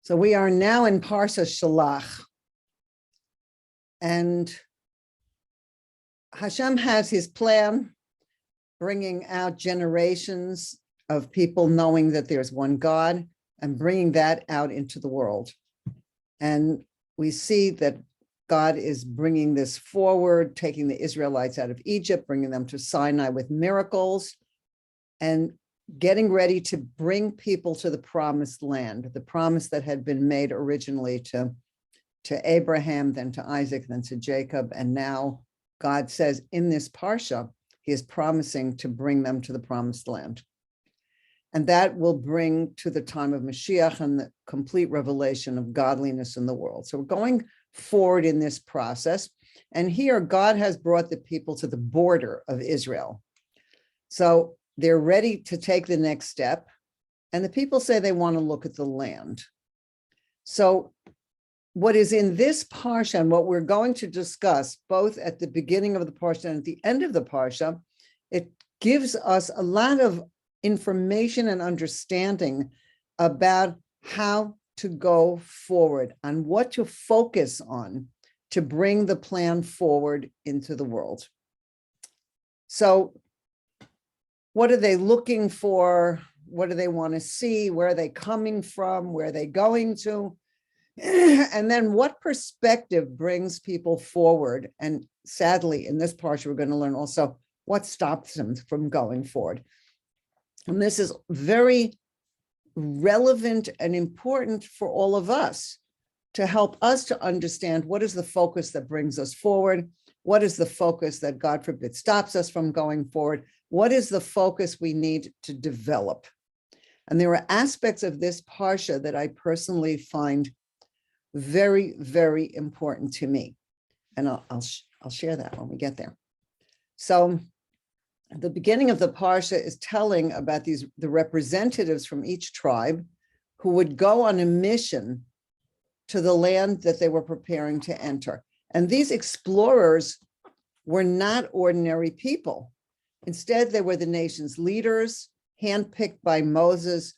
So we are now in Parsha Shelach, and Hashem has his plan, bringing out generations of people knowing that there's one God and bringing that out into the world. And we see that God is bringing this forward, taking the Israelites out of Egypt, bringing them to Sinai with miracles, and getting ready to bring people to the promised land, the promise that had been made originally to Abraham, then to Isaac, then to Jacob. And now God says in this Parsha, he is promising to bring them to the promised land. And that will bring to the time of Mashiach and the complete revelation of godliness in the world. So we're going forward in this process. And here God has brought the people to the border of Israel. So they're ready to take the next step. And the people say they want to look at the land. So what is in this Parsha and what we're going to discuss, both at the beginning of the Parsha and at the end of the Parsha, it gives us a lot of information and understanding about how to go forward, on what to focus on to bring the plan forward into the world. So what are they looking for? What do they want to see? Where are they coming from? Where are they going to? And then what perspective brings people forward? And sadly, in this Parsha, we're going to learn also what stops them from going forward. And this is very relevant and important for all of us to help us to understand what is the focus that brings us forward? What is the focus that, God forbid, stops us from going forward? What is the focus we need to develop? And there are aspects of this Parsha that I personally find very, very important to me. And I'll share that when we get there. So the beginning of the Parsha is telling about the representatives from each tribe who would go on a mission to the land that they were preparing to enter. And these explorers were not ordinary people. Instead, they were the nation's leaders, handpicked by Moses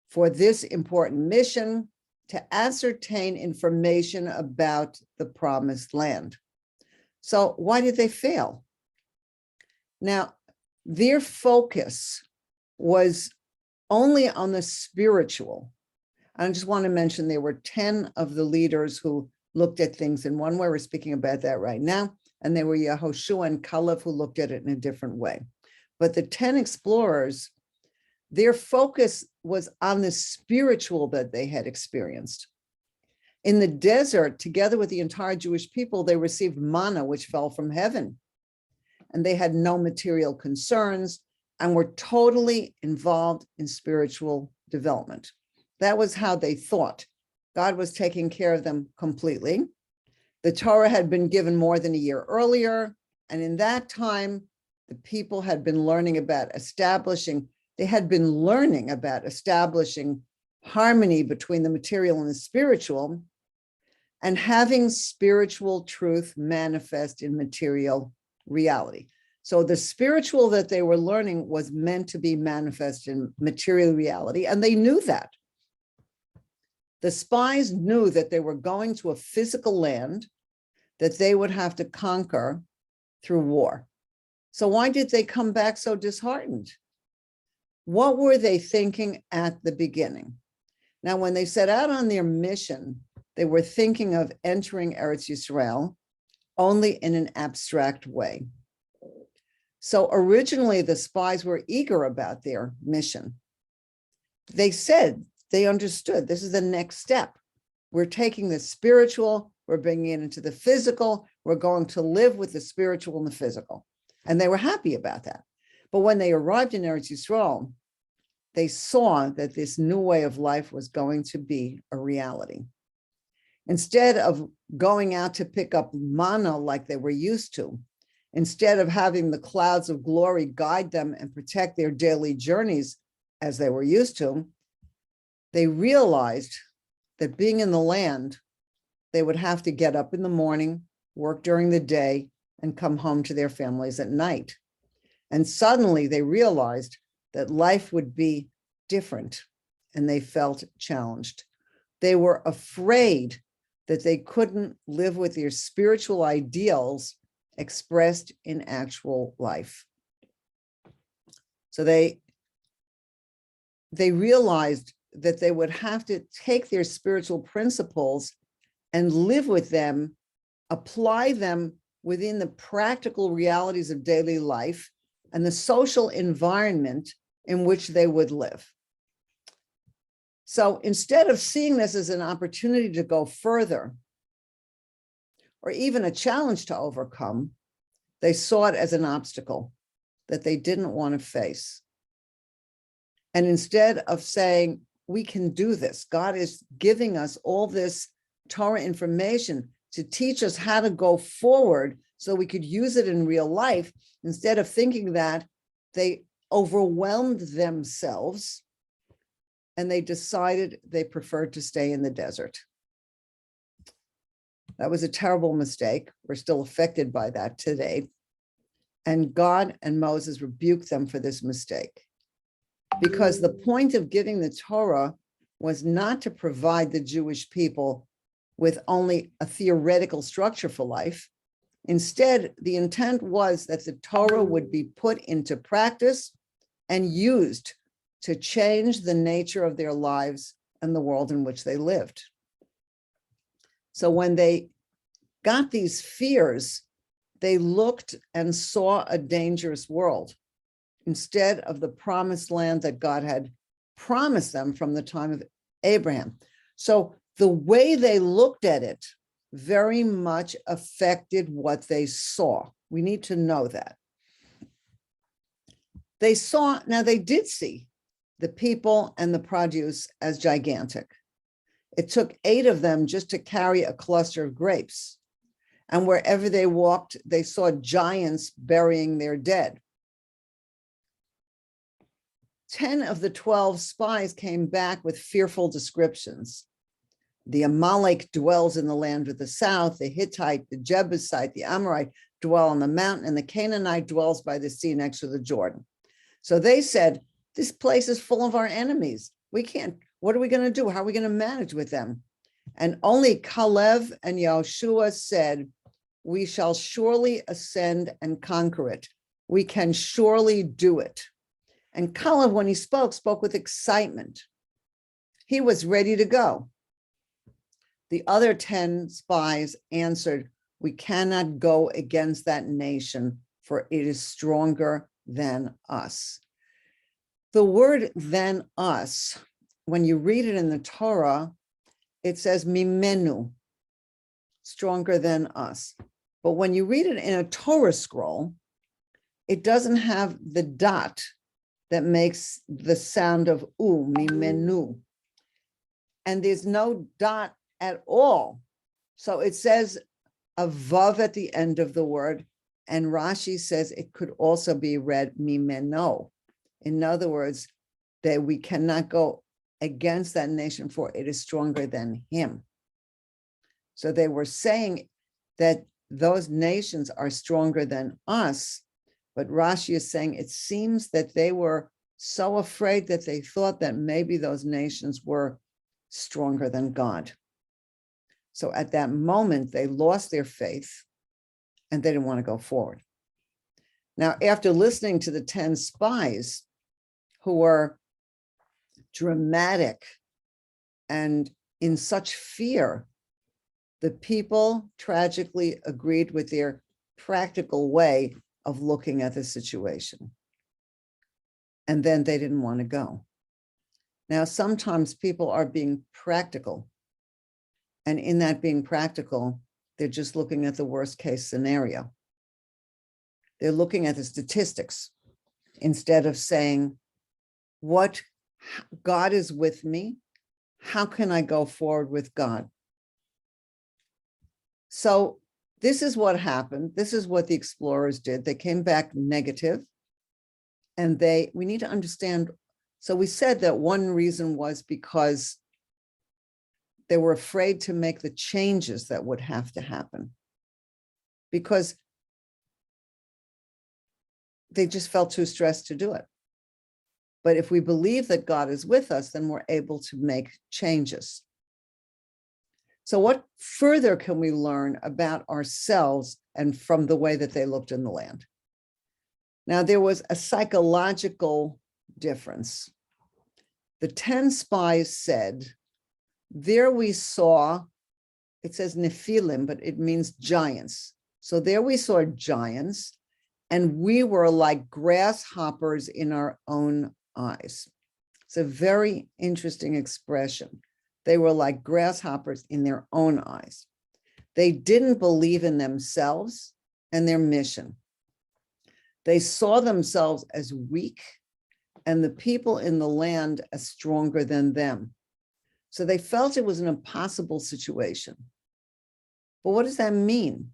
for this important mission to ascertain information about the promised land. So why did they fail? Now, their focus was only on the spiritual. I just want to mention there were 10 of the leaders who looked at things in one way. We're speaking about that right now. And there were Yehoshua and Caleb who looked at it in a different way. But the 10 explorers, their focus was on the spiritual that they had experienced. In the desert, together with the entire Jewish people, they received manna, which fell from heaven. And they had no material concerns and were totally involved in spiritual development. That was how they thought. God was taking care of them completely. The Torah had been given more than a year earlier. And in that time, the people had been learning about establishing harmony between the material and the spiritual, and having spiritual truth manifest in material reality. So the spiritual that they were learning was meant to be manifest in material reality, and they knew that. The spies knew that they were going to a physical land that they would have to conquer through war. So why did they come back so disheartened? What were they thinking at the beginning? Now, when they set out on their mission, they were thinking of entering Eretz Yisrael only in an abstract way. So originally, the spies were eager about their mission. They said, they understood, this is the next step. We're taking the spiritual, we're bringing it into the physical, we're going to live with the spiritual and the physical. And they were happy about that. But when they arrived in Eretz Yisrael, they saw that this new way of life was going to be a reality. Instead of going out to pick up manna like they were used to, instead of having the clouds of glory guide them and protect their daily journeys as they were used to, they realized that being in the land, they would have to get up in the morning, work during the day, and come home to their families at night. And suddenly they realized that life would be different, and they felt challenged. They were afraid that they couldn't live with their spiritual ideals expressed in actual life. So they realized that they would have to take their spiritual principles and live with them, apply them within the practical realities of daily life and the social environment in which they would live. So instead of seeing this as an opportunity to go further, or even a challenge to overcome, they saw it as an obstacle that they didn't want to face. And instead of saying, we can do this, God is giving us all this Torah information to teach us how to go forward so we could use it in real life, instead of thinking that, they overwhelmed themselves and they decided they preferred to stay in the desert. That was a terrible mistake. We're still affected by that today. And God and Moses rebuked them for this mistake, because the point of giving the Torah was not to provide the Jewish people with only a theoretical structure for life. Instead, the intent was that the Torah would be put into practice and used to change the nature of their lives and the world in which they lived. So when they got these fears, they looked and saw a dangerous world instead of the promised land that God had promised them from the time of Abraham. So the way they looked at it very much affected what they saw. We need to know that. They did see the people and the produce as gigantic. It took 8 of them just to carry a cluster of grapes. And wherever they walked, they saw giants burying their dead. 10 of the 12 spies came back with fearful descriptions. The Amalek dwells in the land of the south, the Hittite, the Jebusite, the Amorite dwell on the mountain, and the Canaanite dwells by the sea next to the Jordan. So they said, this place is full of our enemies. What are we going to do? How are we going to manage with them? And only Caleb and Yahushua said, we shall surely ascend and conquer it. We can surely do it. And Caleb, when he spoke with excitement. He was ready to go. The other 10 spies answered, we cannot go against that nation, for it is stronger than us. The word than us, when you read it in the Torah, it says mimenu, stronger than us. But when you read it in a Torah scroll, it doesn't have the dot that makes the sound of u, mimenu. And there's no dot at all. So it says a vav at the end of the word, and Rashi says it could also be read mimeno. In other words, that we cannot go against that nation, for it is stronger than him. So they were saying that those nations are stronger than us, but Rashi is saying it seems that they were so afraid that they thought that maybe those nations were stronger than God. So at that moment, they lost their faith and they didn't want to go forward. Now, after listening to the 10 spies who were dramatic and in such fear, the people tragically agreed with their practical way of looking at the situation. And then they didn't want to go. Now, sometimes people are being practical. And in that being practical, they're just looking at the worst case scenario. They're looking at the statistics instead of saying, what God is with me. How can I go forward with God? So this is what happened. This is what the explorers did. They came back negative, and we need to understand. So we said that one reason was because they were afraid to make the changes that would have to happen, because they just felt too stressed to do it. But if we believe that God is with us, then we're able to make changes. So what further can we learn about ourselves and from the way that they looked in the land? Now, there was a psychological difference. The 10 spies said, there we saw, it says Nephilim, but it means giants. So there we saw giants, and we were like grasshoppers in our own eyes. It's a very interesting expression. They were like grasshoppers in their own eyes. They didn't believe in themselves and their mission. They saw themselves as weak and the people in the land as stronger than them. So they felt it was an impossible situation. But what does that mean?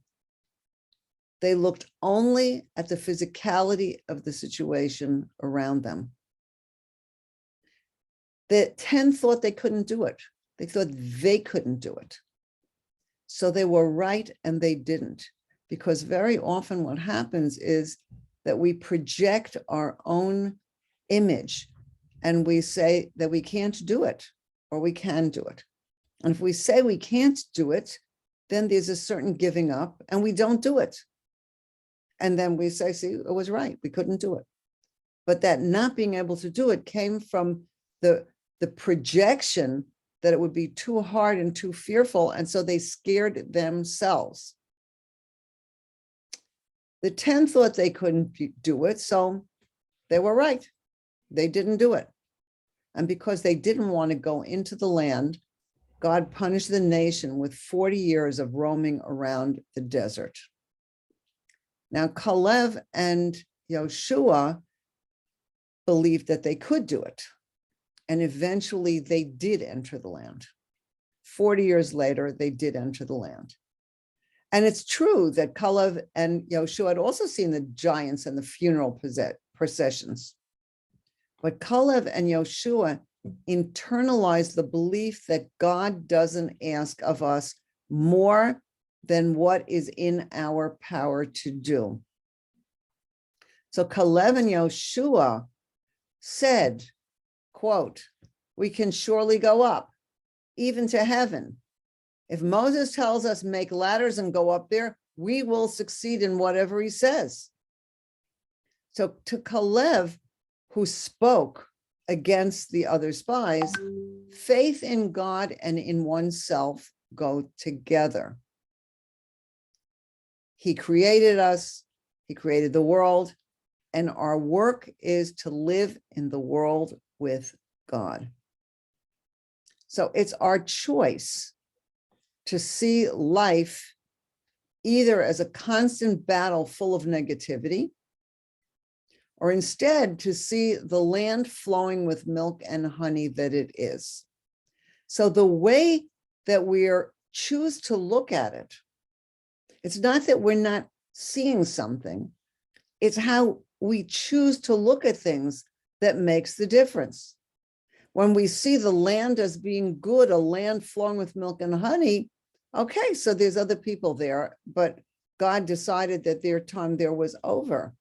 They looked only at the physicality of the situation around them. The 10 thought they couldn't do it. They thought they couldn't do it. So they were right and they didn't. Because very often what happens is that we project our own image and we say that we can't do it or we can do it. And if we say we can't do it, then there's a certain giving up and we don't do it. And then we say, see, it was right, we couldn't do it. But that not being able to do it came from the projection that it would be too hard and too fearful. And so they scared themselves. The 10 thought they couldn't do it, so they were right. They didn't do it. And because they didn't want to go into the land, God punished the nation with 40 years of roaming around the desert. Now, Caleb and Yoshua believed that they could do it. And eventually they did enter the land. 40 years later, they did enter the land. And it's true that Caleb and Yoshua had also seen the giants and the funeral processions. But Caleb and Yoshua internalized the belief that God doesn't ask of us more than what is in our power to do. So Caleb and Yoshua said, quote, we can surely go up, even to heaven. If Moses tells us make ladders and go up there, we will succeed in whatever he says. So to Caleb, who spoke against the other spies, faith in God and in oneself go together. He created us, he created the world, and our work is to live in the world with God. So it's our choice to see life either as a constant battle full of negativity, or instead to see the land flowing with milk and honey that it is. So the way that we choose to look at it, it's not that we're not seeing something, it's how we choose to look at things that makes the difference. When we see the land as being good, a land flowing with milk and honey, okay, so there's other people there, but God decided that their time there was over.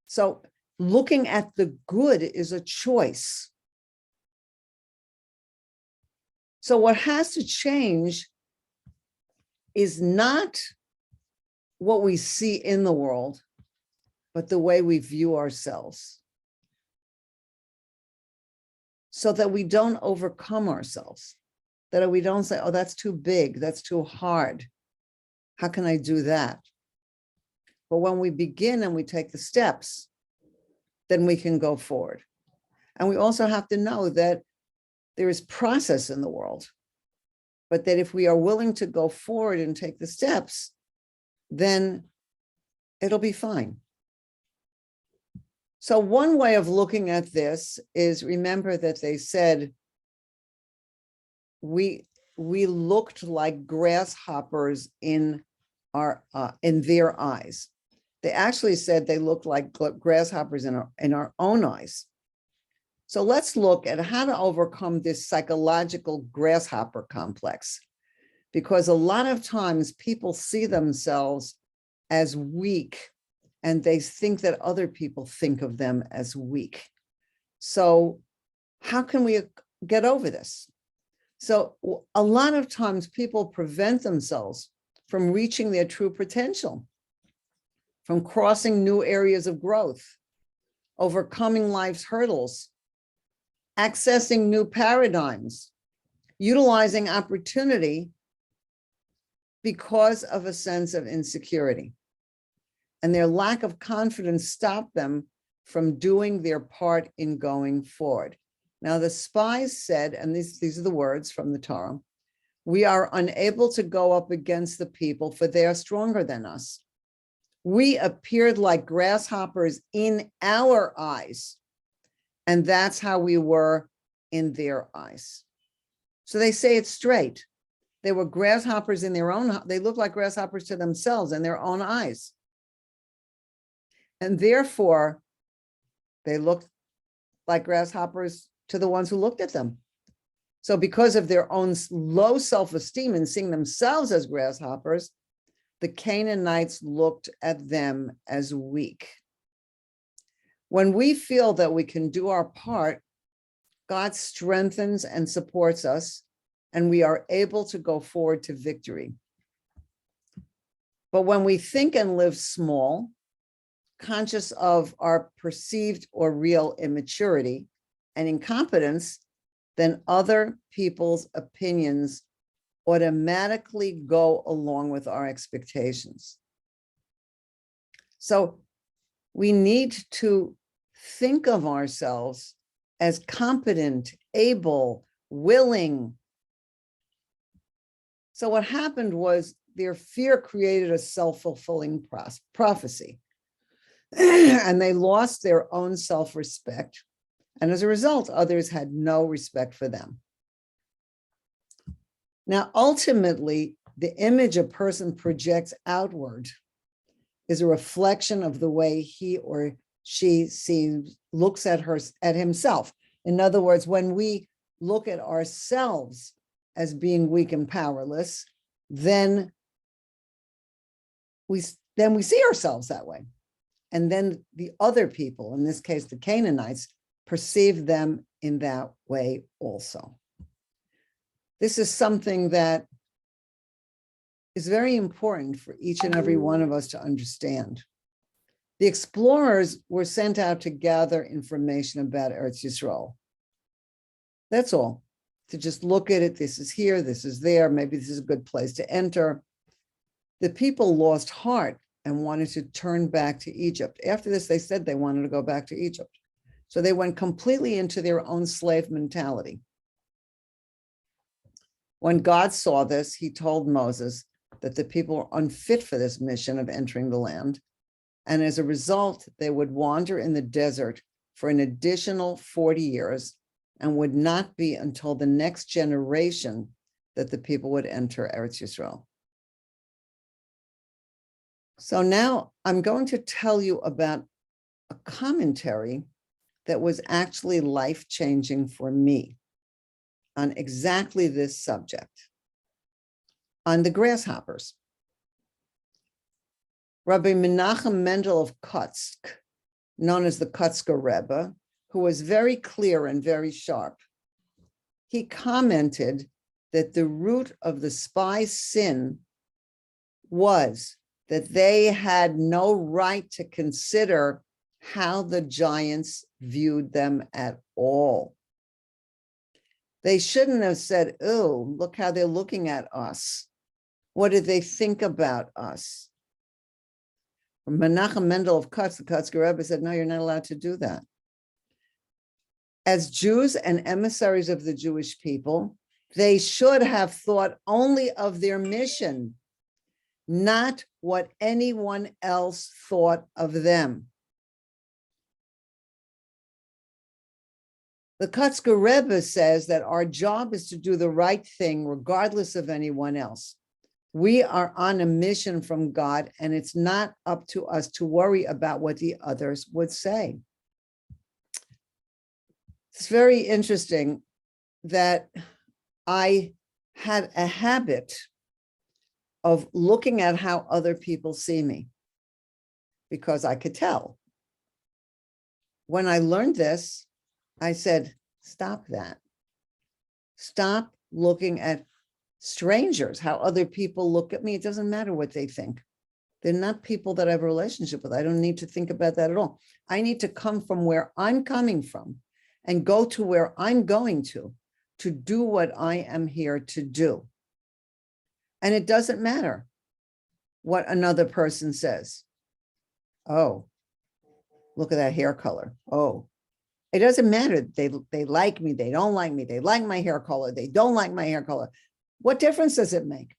So looking at the good is a choice. So what has to change is not what we see in the world, but the way we view ourselves, so that we don't overcome ourselves, that we don't say, oh, that's too big, that's too hard. How can I do that? But when we begin and we take the steps, then we can go forward. And we also have to know that there is process in the world, but that if we are willing to go forward and take the steps, then it'll be fine. So one way of looking at this is, remember that they said, we looked like grasshoppers in their eyes. They actually said they looked like grasshoppers in our own eyes. So let's look at how to overcome this psychological grasshopper complex, because a lot of times people see themselves as weak and they think that other people think of them as weak. So how can we get over this? So a lot of times people prevent themselves from reaching their true potential, from crossing new areas of growth, overcoming life's hurdles, accessing new paradigms, utilizing opportunity because of a sense of insecurity. And their lack of confidence stopped them from doing their part in going forward. Now, the spies said, and these are the words from the Torah, we are unable to go up against the people, for they are stronger than us. We appeared like grasshoppers in our eyes, and that's how we were in their eyes. So they say it straight. They were grasshoppers in their own, they looked like grasshoppers to themselves in their own eyes. And therefore, they looked like grasshoppers to the ones who looked at them. So because of their own low self-esteem and seeing themselves as grasshoppers, the Canaanites looked at them as weak. When we feel that we can do our part, God strengthens and supports us, and we are able to go forward to victory. But when we think and live small, conscious of our perceived or real immaturity and incompetence, then other people's opinions automatically go along with our expectations. So we need to think of ourselves as competent, able, willing. So what happened was their fear created a self-fulfilling prophecy. And they lost their own self-respect. And as a result, others had no respect for them. Now, ultimately, the image a person projects outward is a reflection of the way he or she looks at himself. In other words, when we look at ourselves as being weak and powerless, then we see ourselves that way. And then the other people, in this case, the Canaanites, perceive them in that way also. This is something that is very important for each and every one of us to understand. The explorers were sent out to gather information about Eretz Yisrael. That's all. To just look at it, this is here, this is there, maybe this is a good place to enter. The people lost heart and wanted to turn back to Egypt. After this, they said they wanted to go back to Egypt. So they went completely into their own slave mentality. When God saw this, he told Moses that the people were unfit for this mission of entering the land. And as a result, they would wander in the desert for an additional 40 years and would not be until the next generation that the people would enter Eretz Yisrael. So now I'm going to tell you about a commentary that was actually life-changing for me on exactly this subject, on the grasshoppers. Rabbi Menachem Mendel of Kotsk, known as the Kotzker Rebbe, who was very clear and very sharp, he commented that the root of the spies' sin was that they had no right to consider how the giants viewed them at all. They shouldn't have said, oh, look how they're looking at us. What did they think about us? Menachem Mendel of Kotsk, the Kotzker Rebbe, said, no, you're not allowed to do that. As Jews and emissaries of the Jewish people, they should have thought only of their mission, not what anyone else thought of them. The Kotzker Rebbe says that our job is to do the right thing regardless of anyone else. We are on a mission from God, and it's not up to us to worry about what the others would say. It's very interesting that I had a habit of looking at how other people see me because I could tell. When I learned this, I said, stop that. Stop looking at strangers, how other people look at me. It doesn't matter what they think. They're not people that I have a relationship with. I don't need to think about that at all. I need to come from where I'm coming from and go to where I'm going to do what I am here to do. And it doesn't matter what another person says. Oh, look at that hair color. Oh, it doesn't matter. They like me. They don't like me. They like my hair color. They don't like my hair color. What difference does it make?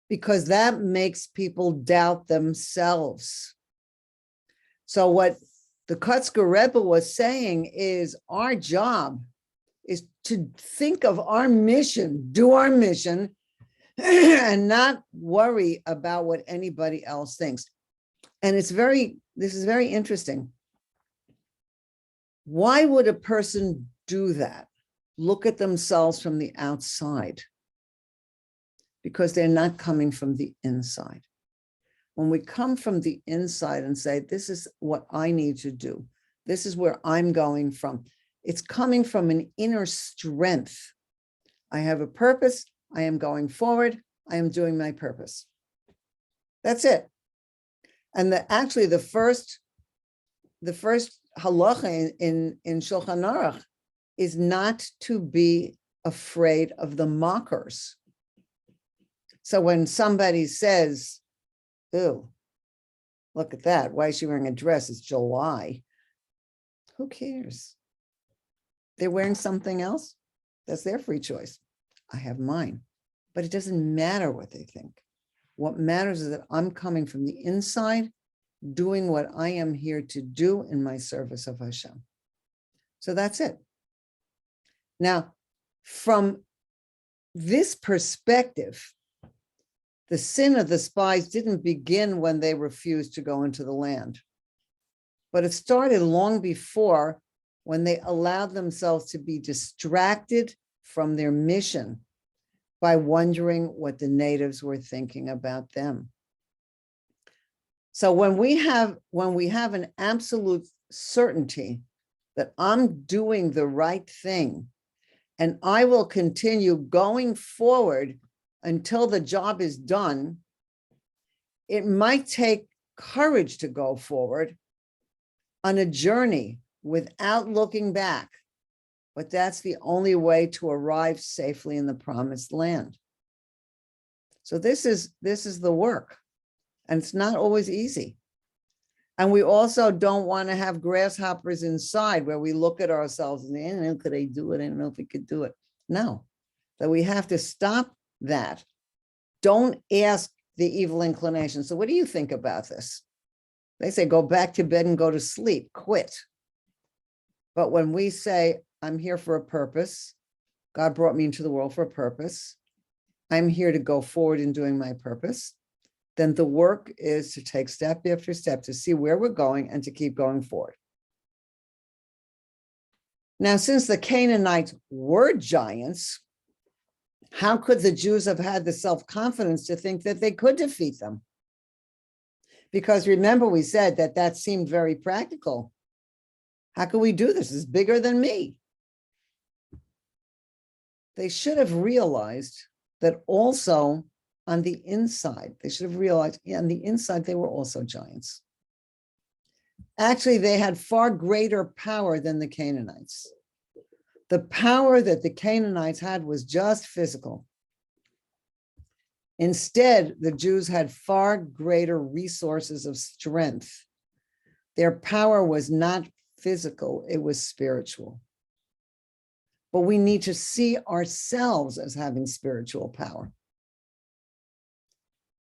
Because that makes people doubt themselves. So what the Kotzker Rebbe was saying is our job is to think of our mission, do our mission, and not worry about what anybody else thinks. And this is very interesting. Why would a person do that? Look at themselves from the outside. Because they're not coming from the inside. When we come from the inside and say, this is what I need to do, this is where I'm going from, it's coming from an inner strength. I have a purpose. I am going forward. I am doing my purpose. That's it. And actually the first halacha in Shulchan Aruch is not to be afraid of the mockers. So when somebody says, "Ew, look at that. Why is she wearing a dress? It's July." Who cares? They're wearing something else. That's their free choice. I have mine. But it doesn't matter what they think. What matters is that I'm coming from the inside, doing what I am here to do in my service of Hashem. So that's it. Now, from this perspective, the sin of the spies didn't begin when they refused to go into the land, but it started long before, when they allowed themselves to be distracted from their mission by wondering what the natives were thinking about them. So when we have an absolute certainty that I'm doing the right thing and I will continue going forward until the job is done, it might take courage to go forward on a journey without looking back, but that's the only way to arrive safely in the promised land. So this is the work, and it's not always easy. And we also don't want to have grasshoppers inside where we look at ourselves and I don't know, could I do it? I don't know if we could do it. No, that we have to stop that. Don't ask the evil inclination. So what do you think about this? They say, go back to bed and go to sleep, quit. But when we say, I'm here for a purpose, God brought me into the world for a purpose, I'm here to go forward in doing my purpose, then the work is to take step after step to see where we're going and to keep going forward. Now, since the Canaanites were giants, how could the Jews have had the self-confidence to think that they could defeat them? Because remember, we said that seemed very practical. How could we do this? It's bigger than me. They should have realized that also on the inside, they should have realized on the inside, they were also giants. Actually, they had far greater power than the Canaanites. The power that the Canaanites had was just physical. Instead, the Jews had far greater resources of strength. Their power was not physical, it was spiritual. But we need to see ourselves as having spiritual power.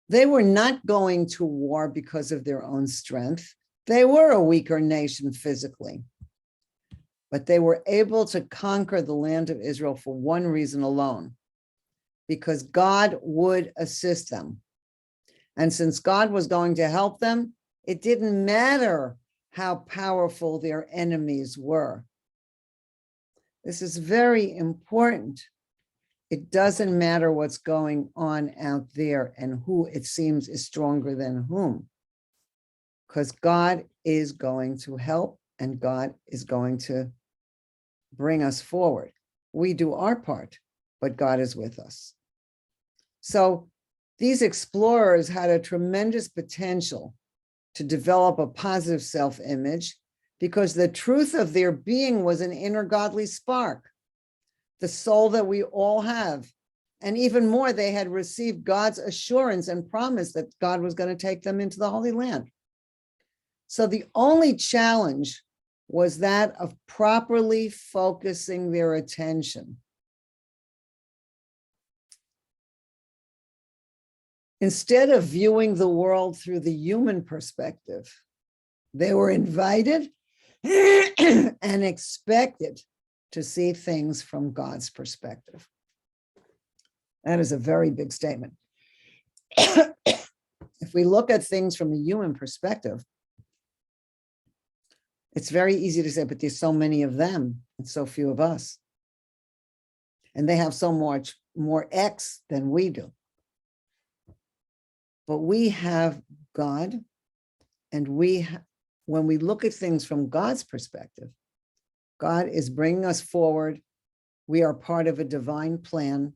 They were not going to war because of their own strength. They were a weaker nation physically, but they were able to conquer the land of Israel for one reason alone, because God would assist them. And since God was going to help them, it didn't matter how powerful their enemies were. This is very important. It doesn't matter what's going on out there and who it seems is stronger than whom, because God is going to help and God is going to bring us forward. We do our part. but God is with us. So these explorers had a tremendous potential to develop a positive self-image because the truth of their being was an inner godly spark, the soul that we all have. And even more, they had received God's assurance and promise that God was going to take them into the Holy Land. So the only challenge was that of properly focusing their attention. Instead of viewing the world through the human perspective, they were invited and expected to see things from God's perspective. That is a very big statement. If we look at things from a human perspective, it's very easy to say, but there's so many of them and so few of us. And they have so much more X than we do. But we have God, and when we look at things from God's perspective, God is bringing us forward. We are part of a divine plan,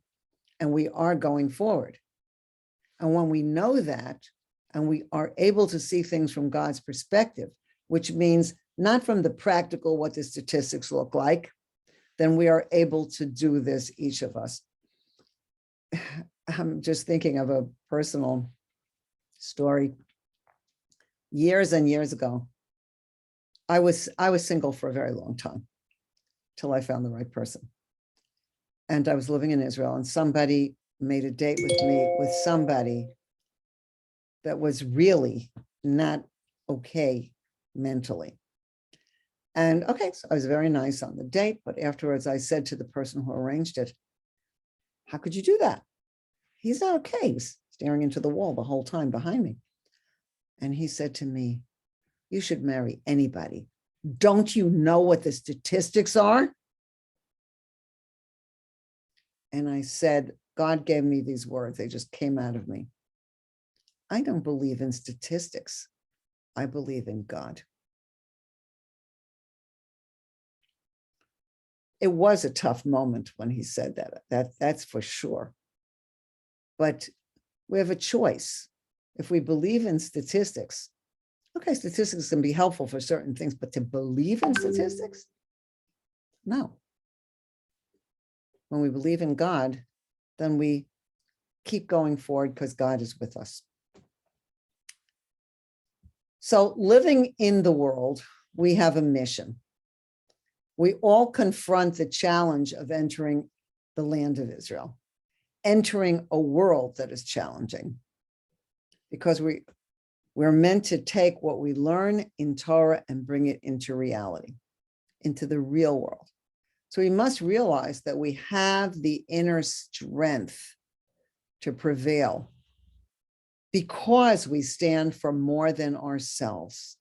and we are going forward. And when we know that, and we are able to see things from God's perspective, which means not from the practical, what the statistics look like, then we are able to do this, each of us. I'm just thinking of a personal story. Years and years ago, I was single for a very long time till I found the right person. And I was living in Israel, and somebody made a date with me with somebody that was really not okay mentally. And okay, so I was very nice on the date, but afterwards I said to the person who arranged it, how could you do that? He's not okay. He's staring into the wall the whole time behind me. And he said to me, you should marry anybody. Don't you know what the statistics are? And I said, God gave me these words. They just came out of me. I don't believe in statistics. I believe in God. It was a tough moment when he said that. That's for sure. But we have a choice. If we believe in statistics, okay, statistics can be helpful for certain things, but to believe in statistics? No. When we believe in God, then we keep going forward because God is with us. So living in the world, we have a mission. We all confront the challenge of entering the land of Israel, entering a world that is challenging, because we're meant to take what we learn in Torah and bring it into reality, into the real world. So we must realize that we have the inner strength to prevail because we stand for more than ourselves.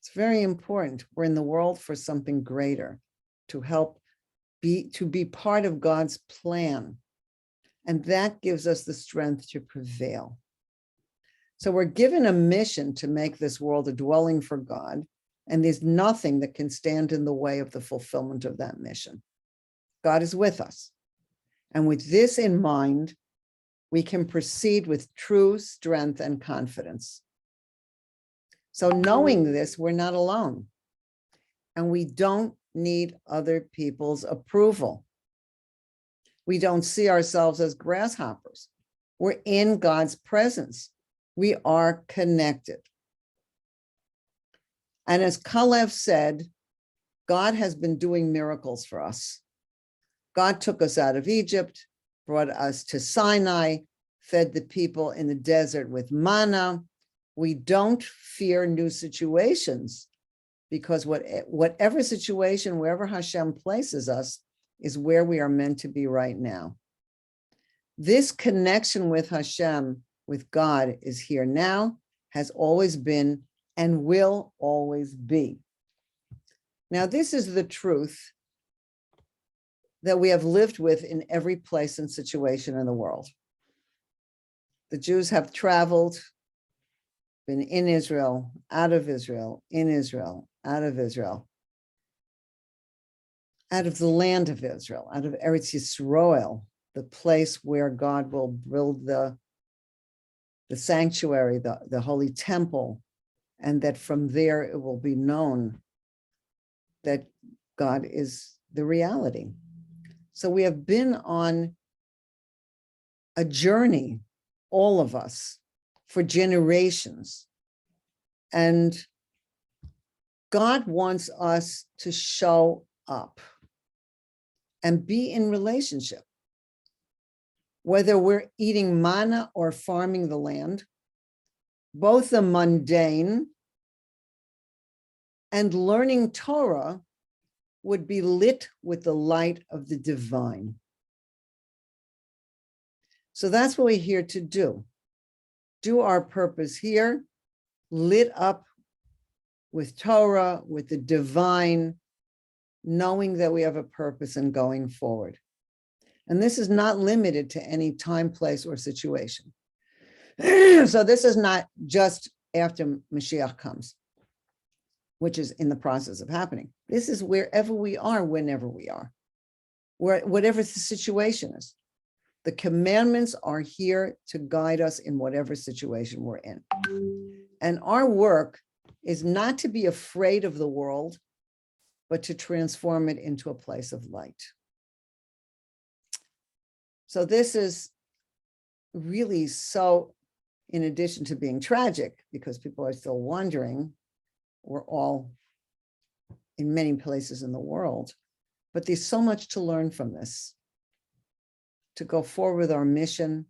It's very important. We're in the world for something greater, to be part of God's plan. And that gives us the strength to prevail. So we're given a mission to make this world a dwelling for God, and there's nothing that can stand in the way of the fulfillment of that mission. God is with us. And with this in mind, we can proceed with true strength and confidence. So knowing this, we're not alone. And we don't need other people's approval. We don't see ourselves as grasshoppers. We're in God's presence. We are connected. And as Kalev said, God has been doing miracles for us. God took us out of Egypt, brought us to Sinai, fed the people in the desert with manna. We don't fear new situations because whatever situation, wherever Hashem places us, is where we are meant to be right now. This connection with Hashem, with God, is here now, has always been, and will always be. Now, this is the truth that we have lived with in every place and situation in the world. The Jews have traveled, been in Israel, out of Israel, in Israel, out of Israel. out of the land of Israel, out of Eretz Yisrael, the place where God will build the sanctuary, the holy temple, and that from there it will be known that God is the reality. So we have been on a journey, all of us, for generations. And God wants us to show up and be in relationship. Whether we're eating manna or farming the land, both the mundane and learning Torah would be lit with the light of the divine. So that's what we're here to do. Do our purpose here, lit up with Torah, with the divine, knowing that we have a purpose and going forward. And this is not limited to any time, place, or situation. So this is not just after Mashiach comes, which is in the process of happening. This is wherever we are, whenever we are, whatever the situation is. The commandments are here to guide us in whatever situation we're in. And our work is not to be afraid of the world, but to transform it into a place of light. So this is really so, in addition to being tragic, because people are still wondering, we're all in many places in the world, but there's so much to learn from this, to go forward with our mission,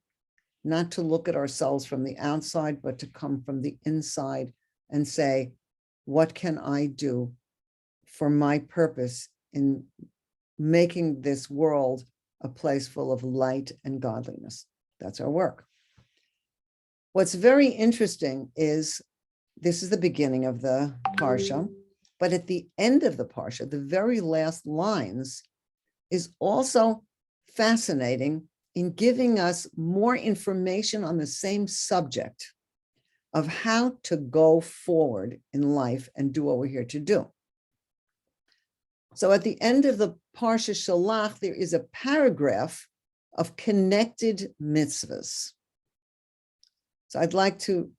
not to look at ourselves from the outside, but to come from the inside and say, what can I do for my purpose in making this world a place full of light and godliness? That's our work. What's very interesting is this is the beginning of the Parsha, but at the end of the Parsha, the very last lines is also fascinating in giving us more information on the same subject of how to go forward in life and do what we're here to do. So at the end of the Parsha Shelach, there is a paragraph of connected mitzvahs. So I'd like to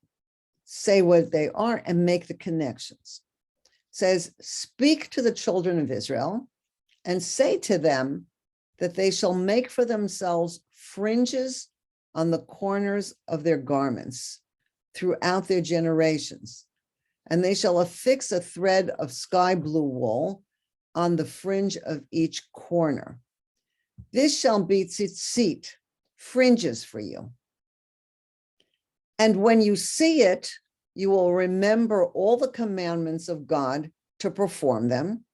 say what they are and make the connections. It says, speak to the children of Israel and say to them that they shall make for themselves fringes on the corners of their garments throughout their generations. And they shall affix a thread of sky blue wool on the fringe of each corner. This shall be tzitzit, fringes for you. And when you see it, you will remember all the commandments of God to perform them,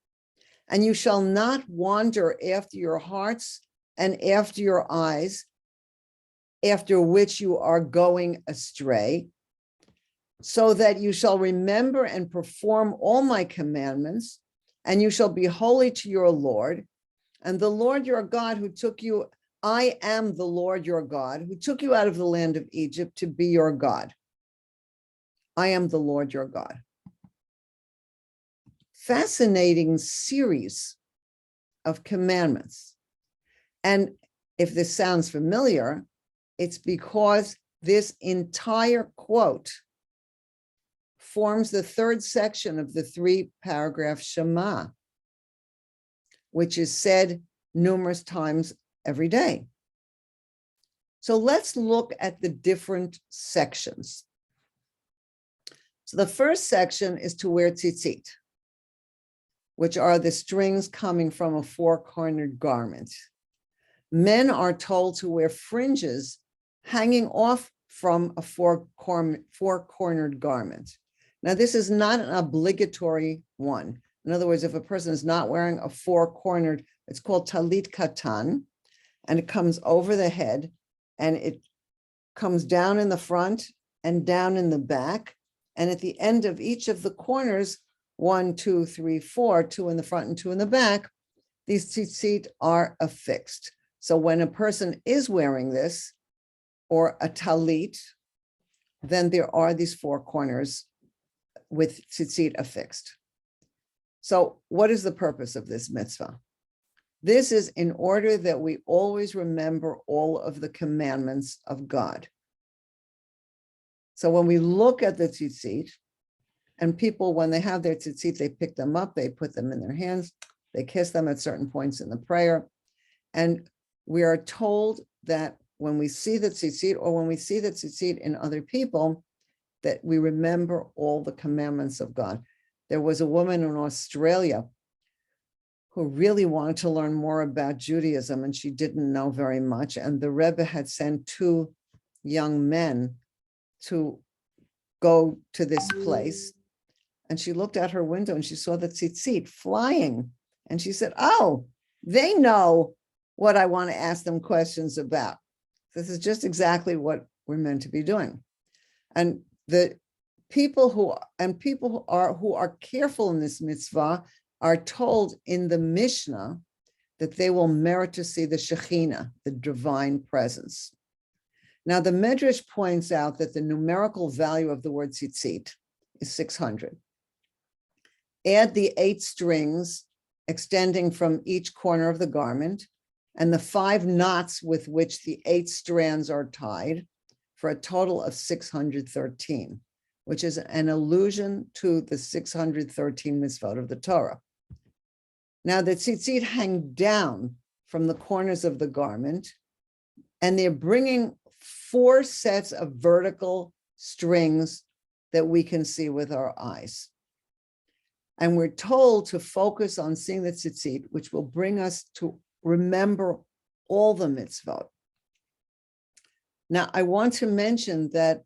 and you shall not wander after your hearts and after your eyes, after which you are going astray, so that you shall remember and perform all my commandments, and you shall be holy to your Lord. And the Lord your God who took you, I am the Lord your God, who took you out of the land of Egypt to be your God. I am the Lord your God. Fascinating series of commandments. And if this sounds familiar, it's because this entire quote forms the third section of the 3-paragraph Shema, which is said numerous times every day. So let's look at the different sections. So the first section is to wear tzitzit, which are the strings coming from a 4-cornered garment. Men are told to wear fringes hanging off from a 4-cornered garment. Now, this is not an obligatory one. In other words, if a person is not wearing a 4-cornered, it's called talit katan, and it comes over the head, and it comes down in the front and down in the back. And at the end of each of the corners, 1, 2, 3, 4, 2 in the front and 2 in the back, these tzitzit are affixed. So when a person is wearing this, or a talit, then there are these 4 corners with tzitzit affixed. So what is the purpose of this mitzvah? This is in order that we always remember all of the commandments of God. So when we look at the tzitzit, and people, when they have their tzitzit, they pick them up, they put them in their hands, they kiss them at certain points in the prayer. And we are told that when we see the tzitzit, or when we see the tzitzit in other people, that we remember all the commandments of God. There was a woman in Australia who really wanted to learn more about Judaism, and she didn't know very much. And the Rebbe had sent two young men to go to this place. And she looked out her window and she saw the tzitzit flying. And she said, oh, they know what I want to ask them questions about. This is just exactly what we're meant to be doing. And the people who are careful in this mitzvah are told in the Mishnah that they will merit to see the Shekhinah, the divine presence. Now, the Medrash points out that the numerical value of the word tzitzit is 600. Add the 8 strings extending from each corner of the garment and the 5 knots with which the 8 strands are tied for a total of 613, which is an allusion to the 613 mitzvot of the Torah. Now, the tzitzit hang down from the corners of the garment, and they're bringing 4 sets of vertical strings that we can see with our eyes. And we're told to focus on seeing the tzitzit, which will bring us to remember all the mitzvot. Now, I want to mention that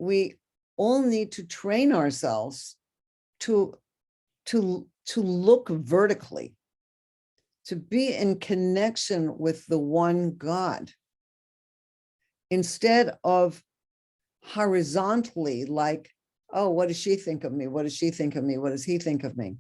we all need to train ourselves to look vertically, to be in connection with the one God, instead of horizontally, like, oh, what does she think of me? What does she think of me? What does he think of me?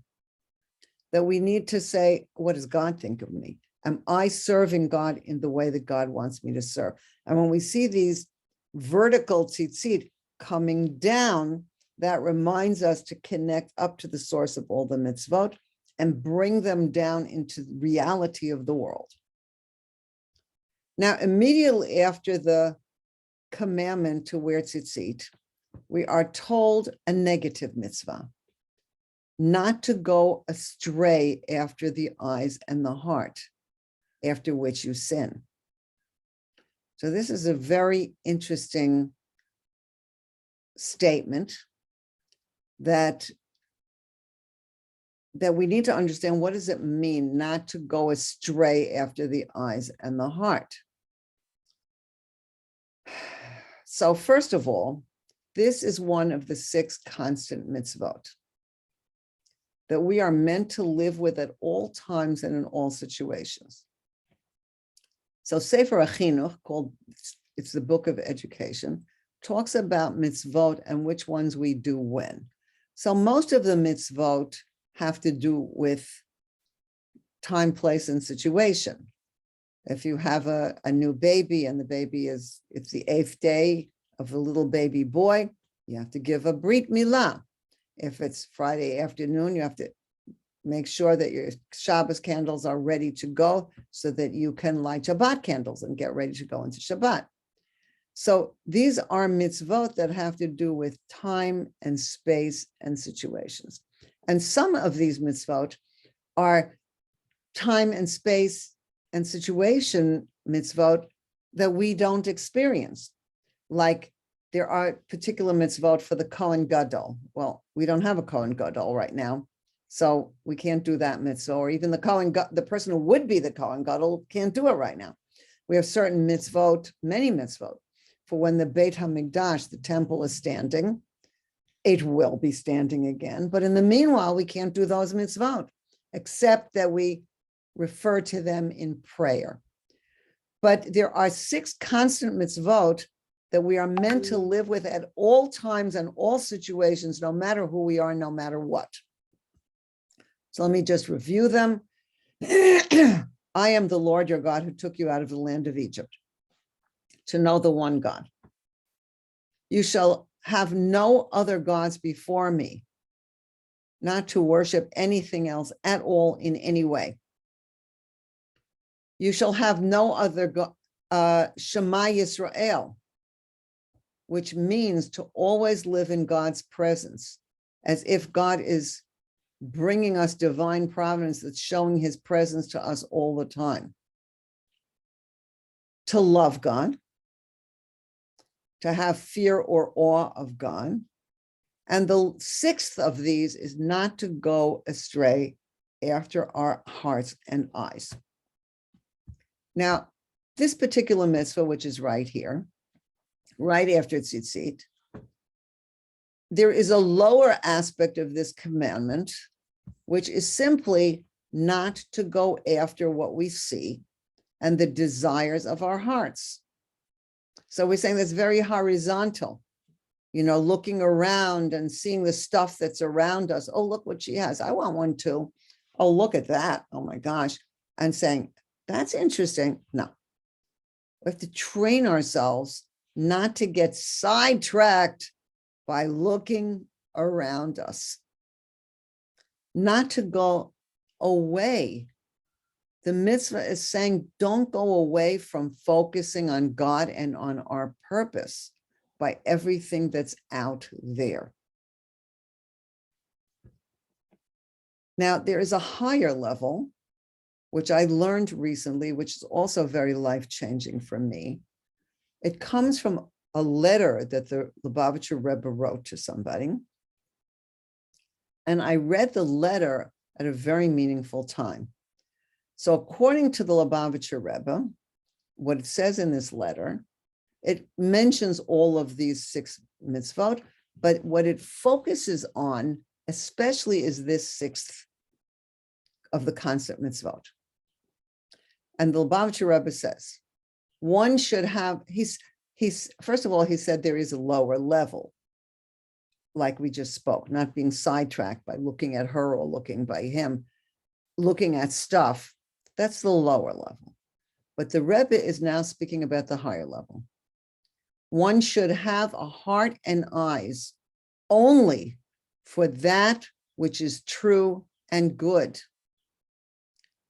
That we need to say, what does God think of me? Am I serving God in the way that God wants me to serve? And when we see these vertical tzitzit coming down, that reminds us to connect up to the source of all the mitzvot and bring them down into the reality of the world. Now, immediately after the commandment to wear tzitzit, we are told a negative mitzvah, not to go astray after the eyes and the heart, after which you sin. So this is a very interesting statement that we need to understand. What does it mean not to go astray after the eyes and the heart? So first of all, this is one of the 6 constant mitzvot that we are meant to live with at all times and in all situations. So Sefer HaChinuch, it's the book of education, talks about mitzvot and which ones we do when. So most of the mitzvot have to do with time, place, and situation. If you have a new baby and the baby it's the 8th day of the little baby boy, you have to give a brit milah. If it's Friday afternoon, you have to make sure that your Shabbos candles are ready to go so that you can light Shabbat candles and get ready to go into Shabbat. So these are mitzvot that have to do with time and space and situations. And some of these mitzvot are time and space and situation mitzvot that we don't experience. Like there are particular mitzvot for the Kohen Gadol. Well, we don't have a Kohen Gadol right now, so we can't do that mitzvah. Or even the person who would be the Kohen Gadol can't do it right now. We have certain mitzvot, many mitzvot, for when the Beit HaMikdash, the temple, is standing. It will be standing again. But in the meanwhile, we can't do those mitzvot, except that we refer to them in prayer. But there are 6 constant mitzvot that we are meant to live with at all times and all situations, no matter who we are, no matter what. So let me just review them. I am the Lord your God who took you out of the land of Egypt, to know the one God. You shall have no other gods before me, not to worship anything else at all in any way. You shall have no other Shema Yisrael, which means to always live in God's presence, as if God is bringing us divine providence that's showing his presence to us all the time. To love God, to have fear or awe of God. And the sixth of these is not to go astray after our hearts and eyes. Now, this particular mitzvah, which is right here, right after Tzitzit, there is a lower aspect of this commandment, which is simply not to go after what we see and the desires of our hearts. So we're saying that's very horizontal, looking around and seeing the stuff that's around us. Oh, look what she has. I want one too. Oh, look at that. Oh my gosh. And saying, that's interesting. No, we have to train ourselves not to get sidetracked by looking around us, not to go away. The mitzvah is saying, don't go away from focusing on God and on our purpose by everything that's out there. Now, there is a higher level, which I learned recently, which is also very life-changing for me. It comes from a letter that the Lubavitcher Rebbe wrote to somebody. And I read the letter at a very meaningful time. So according to the Lubavitcher Rebbe, what it says in this letter, it mentions all of these 6 mitzvot, but what it focuses on especially is this 6th of the concept mitzvot. And the Lubavitcher Rebbe says, one should have, he's first of all, he said there is a lower level, like we just spoke, not being sidetracked by looking at her or looking by him, looking at stuff. That's the lower level. But the Rebbe is now speaking about the higher level. One should have a heart and eyes only for that which is true and good.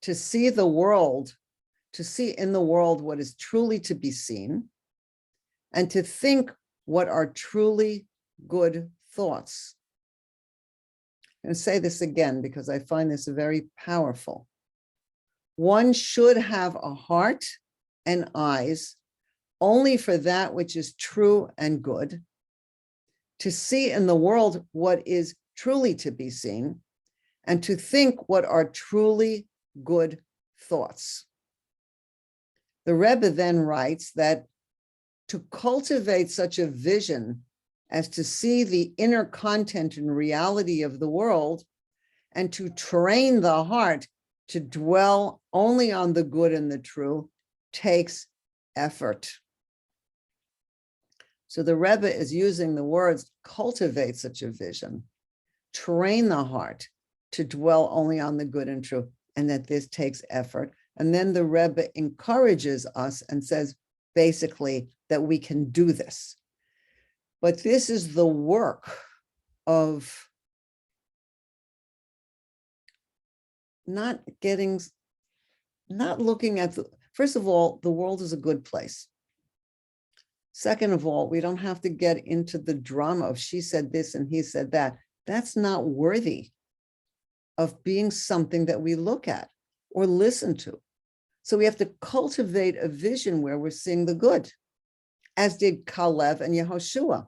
To see the world, to see in the world what is truly to be seen, and to think what are truly good thoughts. I'm going to say this again because I find this very powerful. One should have a heart and eyes only for that which is true and good, to see in the world what is truly to be seen, and to think what are truly good thoughts. The Rebbe then writes that to cultivate such a vision as to see the inner content and reality of the world, and to train the heart to dwell only on the good and the true, takes effort. So the Rebbe is using the words, cultivate such a vision, train the heart to dwell only on the good and true, and that this takes effort. And then the Rebbe encourages us and says, basically, that we can do this. But this is the work of not looking at first of all, the world is a good place. Second of all, we don't have to get into the drama of she said this and he said that. That's not worthy of being something that we look at or listen to. So we have to cultivate a vision where we're seeing the good, as did Kalev and Yehoshua.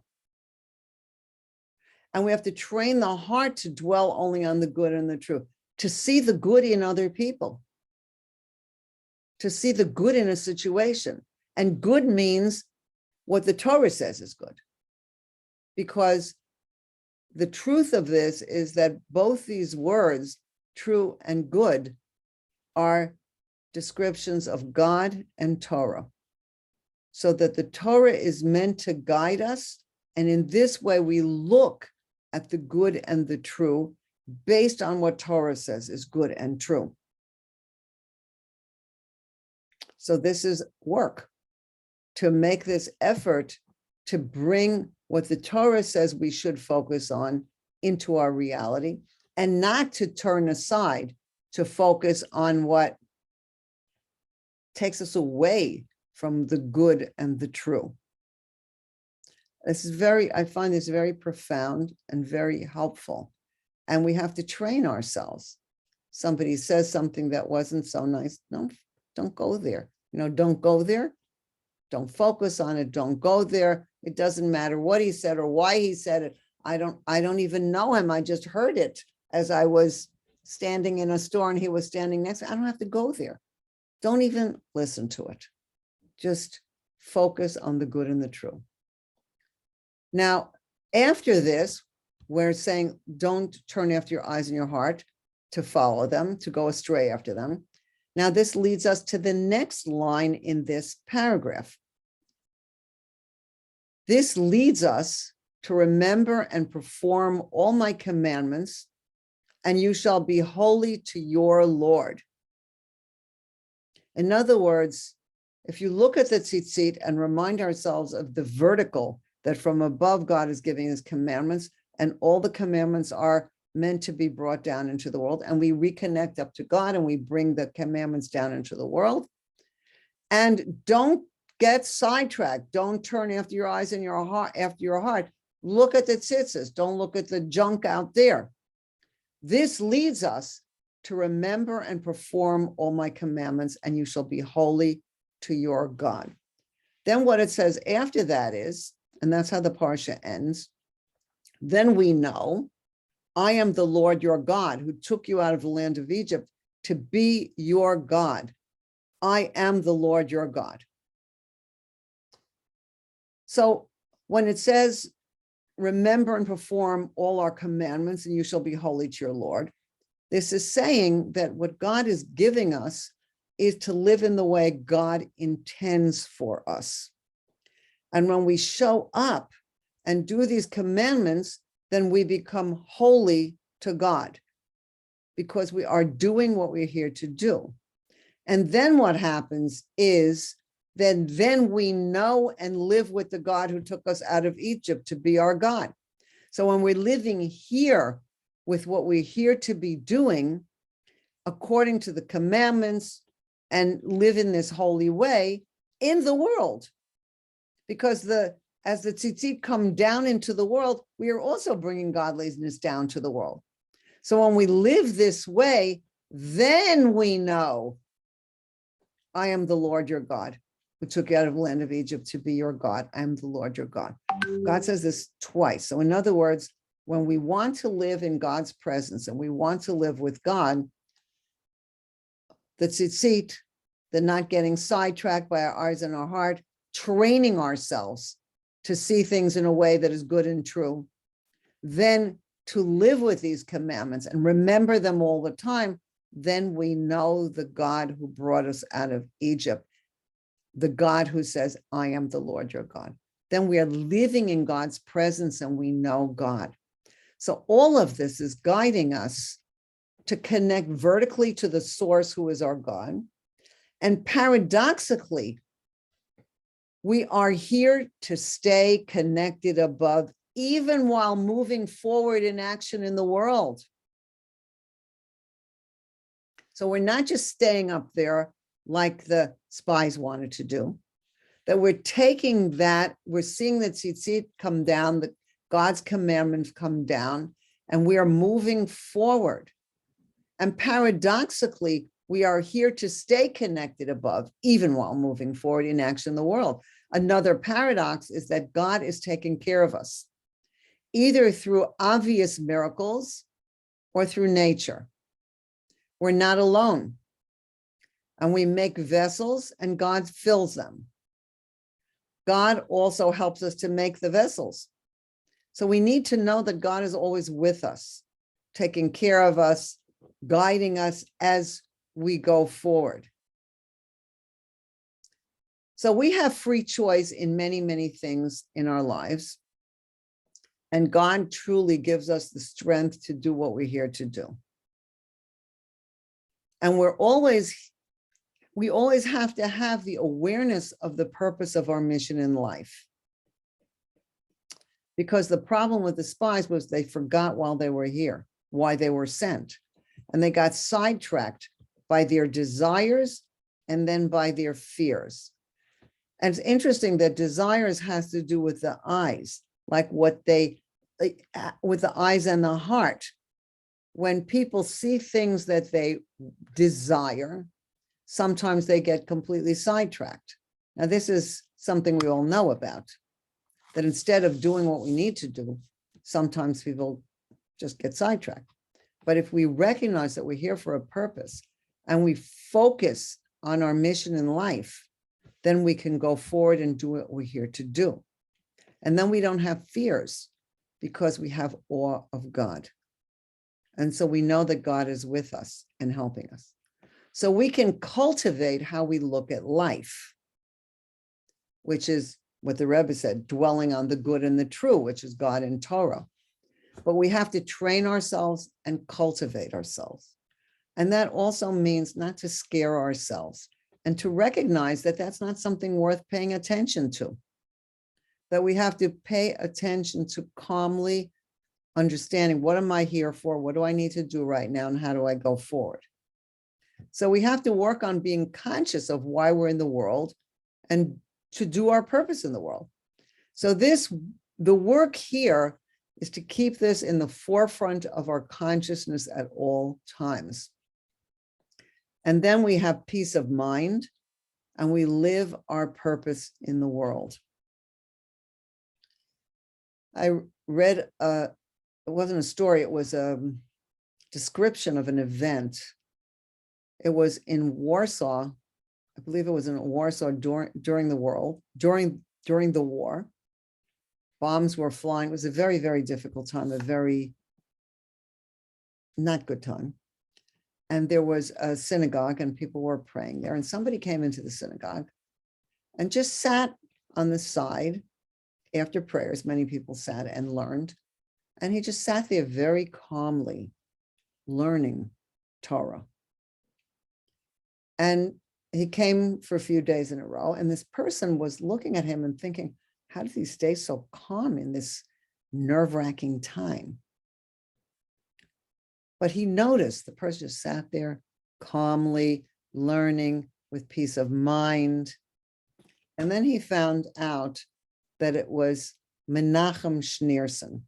And we have to train the heart to dwell only on the good and the true, to see the good in other people, to see the good in a situation. And good means what the Torah says is good. Because the truth of this is that both these words, true and good, are descriptions of God and Torah. So that the Torah is meant to guide us. And in this way, we look at the good and the true based on what Torah says is good and true. So this is work to make this effort to bring what the Torah says we should focus on into our reality, and not to turn aside to focus on what takes us away from the good and the true. I find this very profound and very helpful. And we have to train ourselves. Somebody says something that wasn't so nice. Don't go there. Don't go there. Don't focus on it. Don't go there. It doesn't matter what he said or why he said it. I don't even know him. I just heard it as I was standing in a store and he was standing next to me. I don't have to go there. Don't even listen to it. Just focus on the good and the true. Now, after this, we're saying don't turn after your eyes and your heart to follow them, to go astray after them. Now, this leads us to the next line in this paragraph. This leads us to remember and perform all my commandments, and you shall be holy to your Lord. In other words, if you look at the Tzitzit and remind ourselves of the vertical that from above God is giving his commandments, and all the commandments are meant to be brought down into the world, and we reconnect up to God and we bring the commandments down into the world. And don't get sidetracked. Don't turn after your eyes and your heart. Look at the tzitzis. Don't look at the junk out there. This leads us to remember and perform all my commandments, and you shall be holy to your God. Then what it says after that is, and that's how the Parsha ends, then we know, I am the Lord your God who took you out of the land of Egypt to be your God. I am the Lord your God. So when it says, remember and perform all our commandments, and you shall be holy to your Lord, this is saying that what God is giving us is to live in the way God intends for us. And when we show up and do these commandments, then we become holy to God because we are doing what we're here to do. And then what happens is then we know and live with the God who took us out of Egypt to be our God. So when we're living here with what we're here to be doing, according to the commandments, and live in this holy way in the world, because as the tzitzit come down into the world, we are also bringing godliness down to the world. So when we live this way, then we know, I am the Lord your God, who took you out of the land of Egypt to be your God. I am the Lord your God. God says this twice. So in other words, when we want to live in God's presence and we want to live with God, the tzitzit, the not getting sidetracked by our eyes and our heart, training ourselves to see things in a way that is good and true, then to live with these commandments and remember them all the time, then we know the God who brought us out of Egypt, the God who says, I am the Lord your God. Then we are living in God's presence and we know God. So all of this is guiding us to connect vertically to the source who is our God. And paradoxically, we are here to stay connected above, even while moving forward in action in the world. So we're not just staying up there like the spies wanted to do, that we're taking that, we're seeing the tzitzit come down, the God's commandments come down, and we are moving forward. And paradoxically, we are here to stay connected above, even while moving forward in action in the world. Another paradox is that God is taking care of us, either through obvious miracles or through nature. We're not alone. And we make vessels and God fills them. God also helps us to make the vessels. So we need to know that God is always with us, taking care of us, guiding us as we go forward. So we have free choice in many, many things in our lives. And God truly gives us the strength to do what we're here to do. And we always have to have the awareness of the purpose of our mission in life. Because the problem with the spies was they forgot while they were here, why they were sent. And they got sidetracked by their desires and then by their fears. And it's interesting that desires has to do with the eyes, like with the eyes and the heart. When people see things that they desire, sometimes they get completely sidetracked. Now, this is something we all know about, that instead of doing what we need to do, sometimes people just get sidetracked. But if we recognize that we're here for a purpose and we focus on our mission in life, then we can go forward and do what we're here to do. And then we don't have fears because we have awe of God. And so we know that God is with us and helping us. So we can cultivate how we look at life, which is what the Rebbe said, dwelling on the good and the true, which is God and Torah. But we have to train ourselves and cultivate ourselves. And that also means not to scare ourselves and to recognize that that's not something worth paying attention to. That we have to pay attention to calmly understanding, what am I here for? What do I need to do right now? And how do I go forward? So we have to work on being conscious of why we're in the world and to do our purpose in the world. So the work here is to keep this in the forefront of our consciousness at all times. And then we have peace of mind and we live our purpose in the world. I read, it wasn't a story, it was a description of an event. It was in Warsaw. I believe it was in Warsaw during the war. Bombs were flying. It was a very, very difficult time, a very not good time. And there was a synagogue and people were praying there. And somebody came into the synagogue and just sat on the side after prayers. Many people sat and learned. And he just sat there very calmly learning Torah. And he came for a few days in a row. And this person was looking at him and thinking, how does he stay so calm in this nerve-wracking time? But he noticed the person just sat there calmly learning with peace of mind. And then he found out that it was Menachem Schneerson,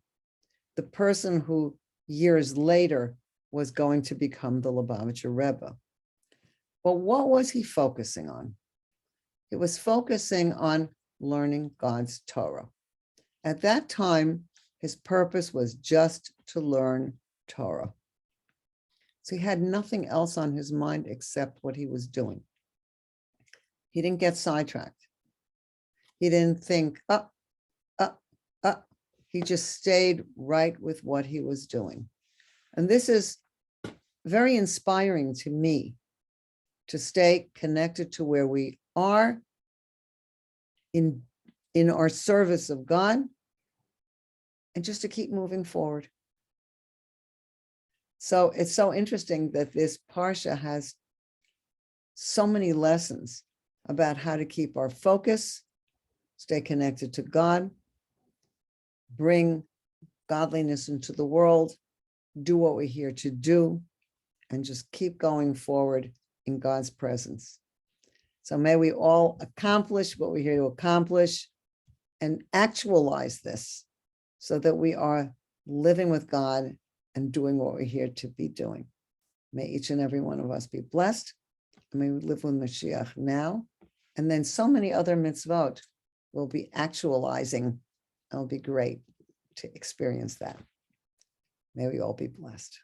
the person who years later was going to become the Lubavitcher Rebbe. But what was he focusing on? He was focusing on learning God's Torah. At that time, his purpose was just to learn Torah. So he had nothing else on his mind except what he was doing. He didn't get sidetracked. He didn't think, He just stayed right with what he was doing. And this is very inspiring to me, to stay connected to where we are in our service of God, and just to keep moving forward. So it's so interesting that this Parsha has so many lessons about how to keep our focus, stay connected to God, bring godliness into the world, do what we're here to do, and just keep going forward in God's presence. So may we all accomplish what we're here to accomplish and actualize this so that we are living with God and doing what we're here to be doing. May each and every one of us be blessed. And may we live with Mashiach now. And then so many other mitzvot will be actualizing. It'll be great to experience that. May we all be blessed.